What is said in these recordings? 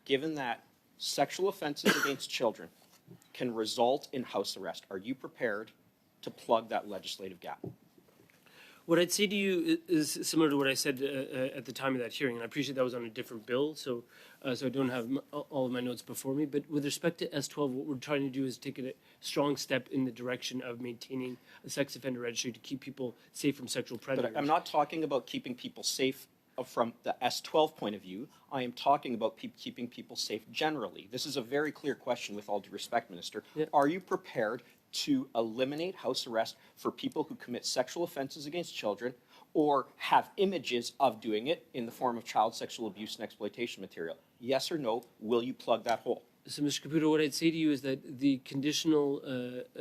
given that sexual offenses against children can result in house arrest, are you prepared to plug that legislative gap? What I'd say to you is similar to what I said at the time of that hearing, and I appreciate that was on a different bill, so I don't have all of my notes before me. But with respect to S12, what we're trying to do is take a strong step in the direction of maintaining a sex offender registry to keep people safe from sexual predators. But I'm not talking about keeping people safe from the S12 point of view. I am talking about keeping people safe generally. This is a very clear question, with all due respect, Minister. Yeah. Are you prepared to eliminate house arrest for people who commit sexual offenses against children or have images of doing it in the form of child sexual abuse and exploitation material? Yes or no, will you plug that hole? So, Mr. Caputo, what I'd say to you is that the conditional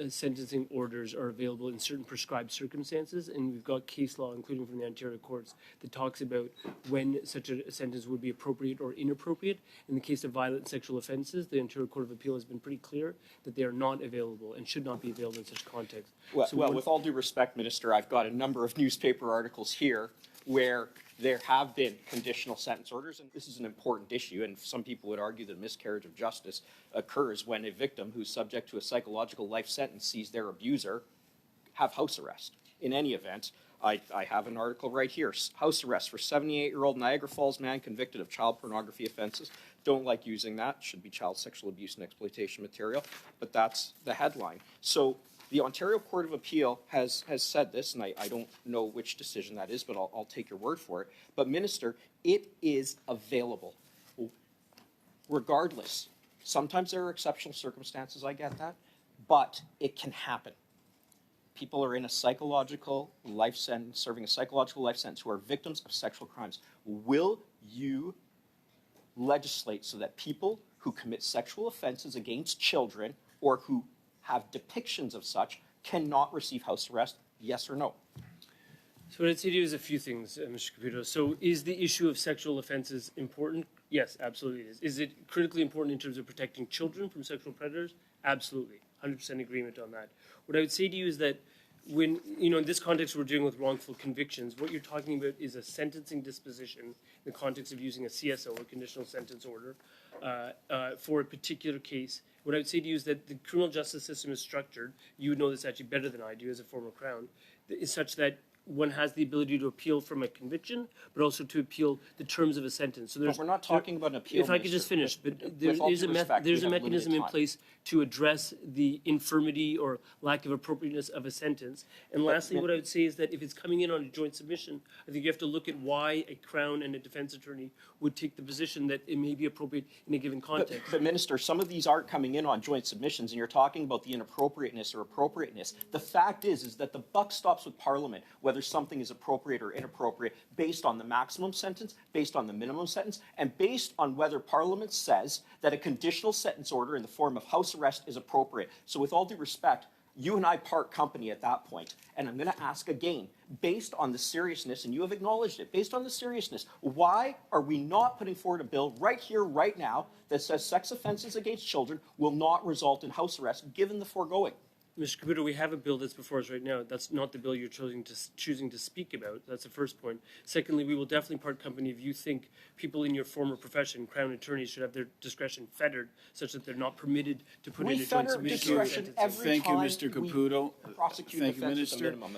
sentencing orders are available in certain prescribed circumstances, and we've got case law, including from the Ontario courts, that talks about when such a sentence would be appropriate or inappropriate. In the case of violent sexual offenses, the Ontario Court of Appeal has been pretty clear that they are not available and should not be available in such context. Well, with all due respect, Minister, I've got a number of newspaper articles here where there have been conditional sentence orders, and this is an important issue, and some people would argue that miscarriage of justice occurs when a victim who's subject to a psychological life sentence sees their abuser have house arrest. In any event, I have an article right here. House arrest for 78-year-old Niagara Falls man convicted of child pornography offenses. Don't like using that. Should be child sexual abuse and exploitation material, but that's the headline. So the Ontario Court of Appeal has said this, and I don't know which decision that is, but I'll take your word for it. But, Minister, it is available. Regardless, sometimes there are exceptional circumstances, I get that, but it can happen. People are in a psychological life sentence, serving a psychological life sentence, who are victims of sexual crimes. Will you legislate so that people who commit sexual offenses against children or who have depictions of such cannot receive house arrest, yes or no? So what I'd say to you is a few things, Mr. Caputo. So is the issue of sexual offenses important? Yes, absolutely it is. Is it critically important in terms of protecting children from sexual predators? Absolutely. 100% agreement on that. What I would say to you is that when, in this context we're dealing with wrongful convictions, what you're talking about is a sentencing disposition in the context of using a CSO, a conditional sentence order, for a particular case. What I would say to you is that the criminal justice system is structured, you would know this actually better than I do as a former Crown, is such that one has the ability to appeal from a conviction, but also to appeal the terms of a sentence. So but we're not talking about an appeal. If I could just finish, but there's a mechanism in place to address the infirmity or lack of appropriateness of a sentence. And lastly, what I would say is that if it's coming in on a joint submission, I think you have to look at why a Crown and a defense attorney would take the position that it may be appropriate in a given context. But Minister, some of these aren't coming in on joint submissions, and you're talking about the inappropriateness or appropriateness. The fact is that the buck stops with Parliament, whether something is appropriate or inappropriate, based on the maximum sentence, based on the minimum sentence, and based on whether Parliament says that a conditional sentence order in the form of house arrest is appropriate. So with all due respect, you and I part company at that point. And I'm going to ask again, based on the seriousness, and you have acknowledged it, based on the seriousness, why are we not putting forward a bill right here, right now, that says sex offenses against children will not result in house arrest, given the foregoing? Mr. Caputo, we have a bill that's before us right now. That's not the bill you're choosing to speak about. That's the first point. Secondly, we will definitely part company if you think people in your former profession, Crown attorneys, should have their discretion fettered such that they're not permitted to put in a joint submission. Discretion every Thank you, time Mr. Caputo. we prosecute Thank you, offenses at Minister. minimum.